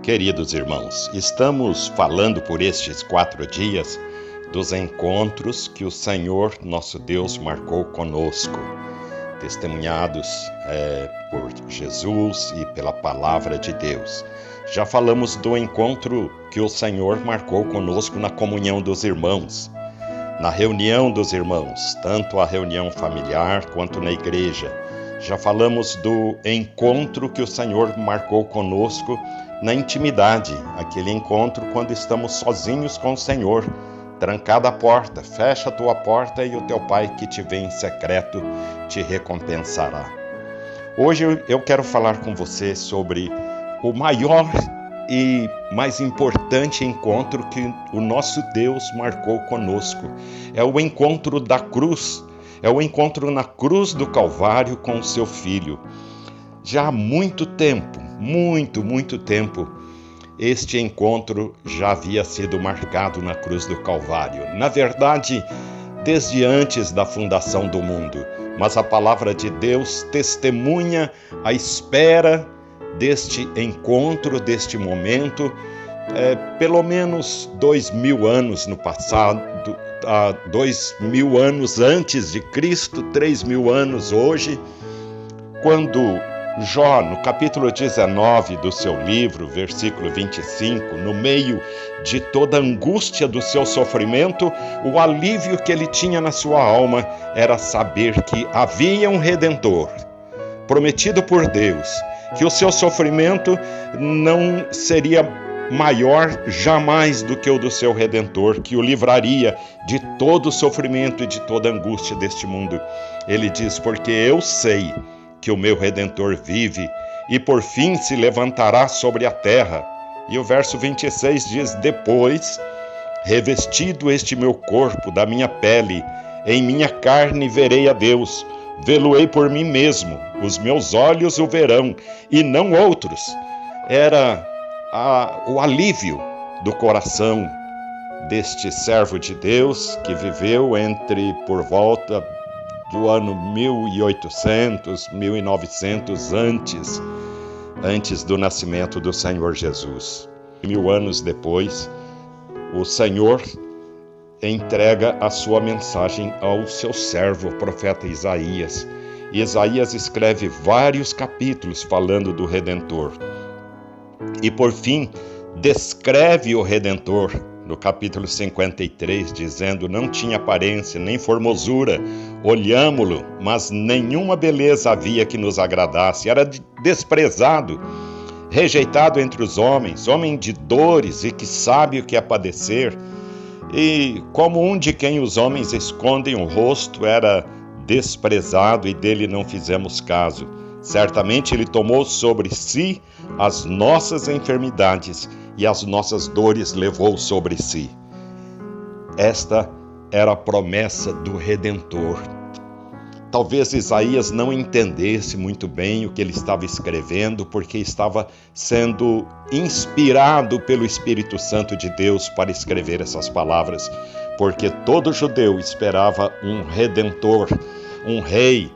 Queridos irmãos, estamos falando por estes 4 dias dos encontros que o Senhor nosso Deus marcou conosco, testemunhados por Jesus e pela palavra de Deus. Já falamos do encontro que o Senhor marcou conosco na comunhão dos irmãos, na reunião dos irmãos, tanto a reunião familiar quanto na igreja. Já falamos do encontro que o Senhor marcou conosco na intimidade, aquele encontro quando estamos sozinhos com o Senhor, trancada a porta, fecha a tua porta e o teu Pai que te vê em secreto te recompensará. Hoje eu quero falar com você sobre o maior e mais importante encontro que o nosso Deus marcou conosco. É o encontro da cruz, é o encontro na cruz do Calvário com o seu Filho. Já há muito tempo, muito tempo, este encontro já havia sido marcado na cruz do Calvário. Na verdade, desde antes da fundação do mundo. Mas a palavra de Deus testemunha a espera deste encontro, deste momento, pelo menos 2000 anos no passado, 2000 anos antes de Cristo, 3000 anos hoje, quando Jó, no capítulo 19 do seu livro, versículo 25, no meio de toda a angústia do seu sofrimento, o alívio que ele tinha na sua alma era saber que havia um Redentor, prometido por Deus, que o seu sofrimento não seria maior jamais do que o do seu Redentor, que o livraria de todo o sofrimento e de toda a angústia deste mundo. Ele diz, porque eu sei que o meu Redentor vive e por fim se levantará sobre a terra. E o verso 26 diz, depois, revestido este meu corpo da minha pele, em minha carne verei a Deus, vê-lo-ei por mim mesmo, os meus olhos o verão, e não outros. Era o alívio do coração deste servo de Deus que viveu por volta do ano 1800, 1900, antes do nascimento do Senhor Jesus. 1000 anos depois, o Senhor entrega a sua mensagem ao seu servo, o profeta Isaías. E Isaías escreve vários capítulos falando do Redentor. E por fim, descreve o Redentor no capítulo 53, dizendo, não tinha aparência, nem formosura, olhámo-lo, mas nenhuma beleza havia que nos agradasse, era desprezado, rejeitado entre os homens, homem de dores e que sabe o que é padecer, e como um de quem os homens escondem o rosto, era desprezado e dele não fizemos caso. Certamente ele tomou sobre si as nossas enfermidades e as nossas dores levou sobre si. Esta era a promessa do Redentor. Talvez Isaías não entendesse muito bem o que ele estava escrevendo, porque estava sendo inspirado pelo Espírito Santo de Deus para escrever essas palavras, porque todo judeu esperava um Redentor, um rei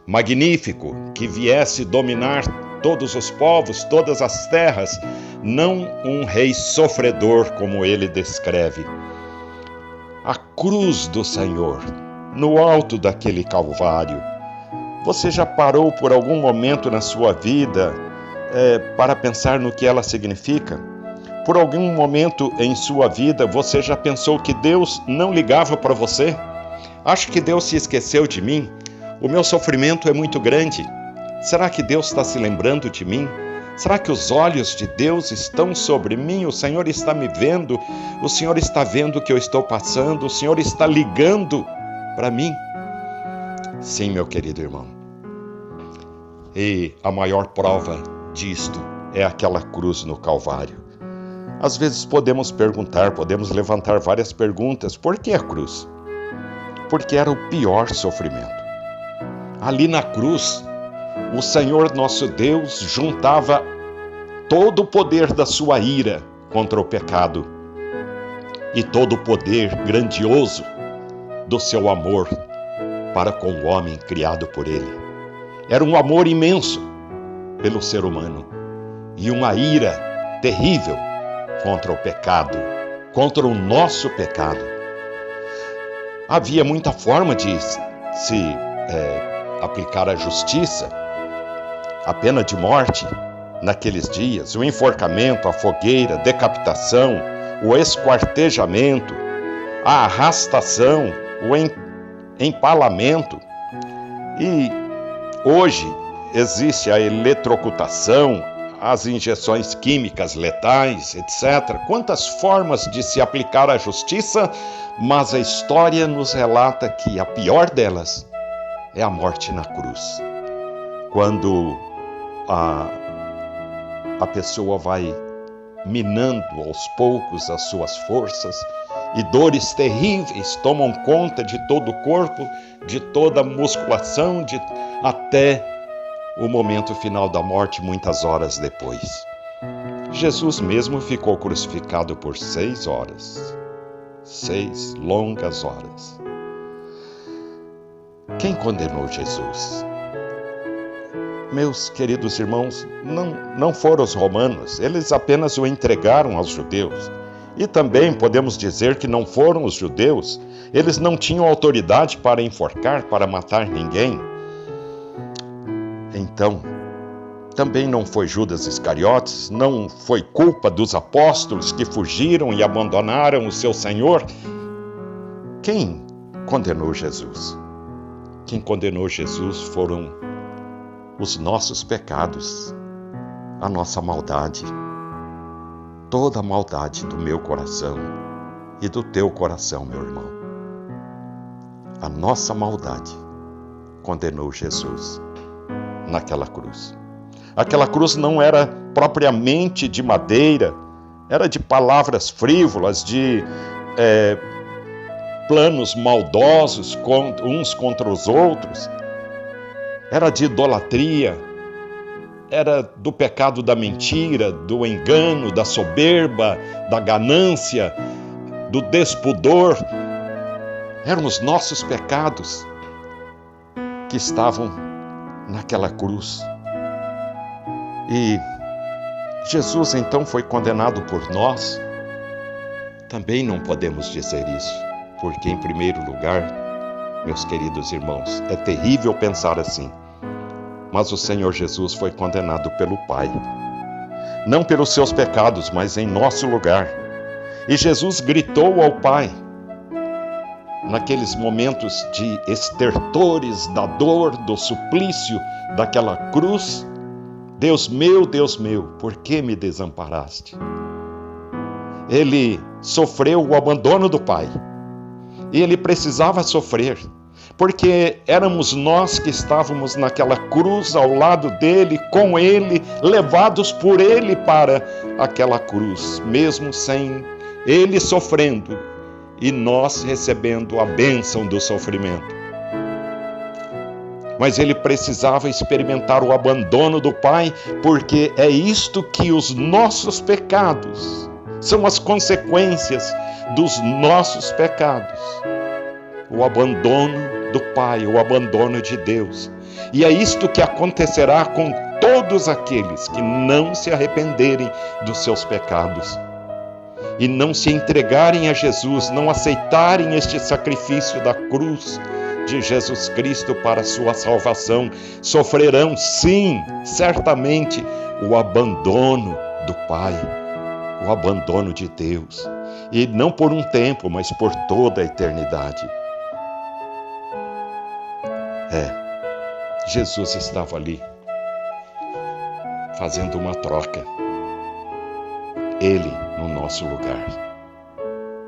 magnífico, que viesse dominar todos os povos, todas as terras, não um rei sofredor como ele descreve. A cruz do Senhor, no alto daquele Calvário. Você já parou por algum momento na sua vida para pensar no que ela significa? Por algum momento em sua vida você já pensou que Deus não ligava para você? Acho que Deus se esqueceu de mim. O meu sofrimento é muito grande. Será que Deus está se lembrando de mim? Será que os olhos de Deus estão sobre mim? O Senhor está me vendo? O Senhor está vendo o que eu estou passando? O Senhor está ligando para mim? Sim, meu querido irmão, E a maior prova disto é aquela cruz no Calvário. Às vezes podemos levantar várias perguntas. Por que a cruz? Porque era o pior sofrimento. Ali na cruz, o Senhor nosso Deus juntava todo o poder da sua ira contra o pecado e todo o poder grandioso do seu amor para com o homem criado por ele. Era um amor imenso pelo ser humano e uma ira terrível contra o pecado, contra o nosso pecado. Havia muita forma de se aplicar a justiça, a pena de morte naqueles dias, o enforcamento, a fogueira, a decapitação, o esquartejamento, a arrastação, o empalamento. E hoje existe a eletrocutação, as injeções químicas letais, etc. Quantas formas de se aplicar a justiça, mas a história nos relata que a pior delas é a morte na cruz. Quando a pessoa vai minando aos poucos as suas forças e dores terríveis tomam conta de todo o corpo, de toda a musculação, até o momento final da morte, muitas horas depois. Jesus mesmo ficou crucificado por 6 horas. 6 longas horas. Quem condenou Jesus? Meus queridos irmãos, não foram os romanos, eles apenas o entregaram aos judeus. E também podemos dizer que não foram os judeus, eles não tinham autoridade para enforcar, para matar ninguém. Então, também não foi Judas Iscariotes, não foi culpa dos apóstolos que fugiram e abandonaram o seu Senhor. Quem condenou Jesus? Quem condenou Jesus foram os nossos pecados, a nossa maldade, toda a maldade do meu coração e do teu coração, meu irmão. A nossa maldade condenou Jesus naquela cruz. Aquela cruz não era propriamente de madeira, era de palavras frívolas, de planos maldosos uns contra os outros. Era de idolatria, era do pecado da mentira, do engano, da soberba, da ganância, do despudor. Eram os nossos pecados que estavam naquela cruz. E Jesus então foi condenado por nós. Também não podemos dizer isso, porque em primeiro lugar, meus queridos irmãos, é terrível pensar assim, mas o Senhor Jesus foi condenado pelo Pai, não pelos seus pecados, mas em nosso lugar. E Jesus gritou ao Pai, naqueles momentos de estertores da dor, do suplício daquela cruz: Deus meu, por que me desamparaste? Ele sofreu o abandono do Pai. E ele precisava sofrer, porque éramos nós que estávamos naquela cruz ao lado dele, com ele, levados por ele para aquela cruz, mesmo sem ele sofrendo e nós recebendo a bênção do sofrimento. Mas ele precisava experimentar o abandono do Pai, porque é isto que os nossos pecados são, as consequências dos nossos pecados. O abandono do Pai, o abandono de Deus. E é isto que acontecerá com todos aqueles que não se arrependerem dos seus pecados e não se entregarem a Jesus, não aceitarem este sacrifício da cruz de Jesus Cristo para a sua salvação. Sofrerão, sim, certamente, o abandono do Pai, o abandono de Deus. E não por um tempo, mas por toda a eternidade. Jesus estava ali, fazendo uma troca. Ele no nosso lugar,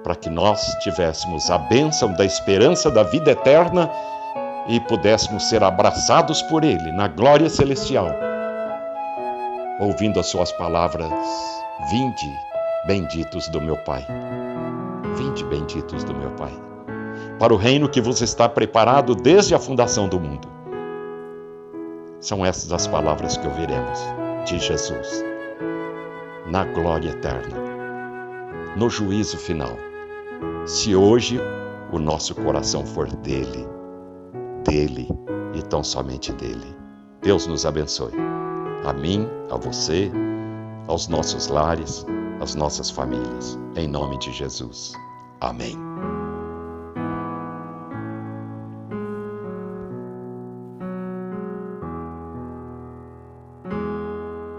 para que nós tivéssemos a bênção da esperança da vida eterna e pudéssemos ser abraçados por Ele na glória celestial, ouvindo as suas palavras: vinde, benditos do meu Pai. Vinde, benditos do meu Pai, para o reino que vos está preparado desde a fundação do mundo. São essas as palavras que ouviremos de Jesus na glória eterna, no juízo final, se hoje o nosso coração for dele e tão somente dele. Deus nos abençoe. A mim, a você, aos nossos lares, às nossas famílias. Em nome de Jesus. Amém.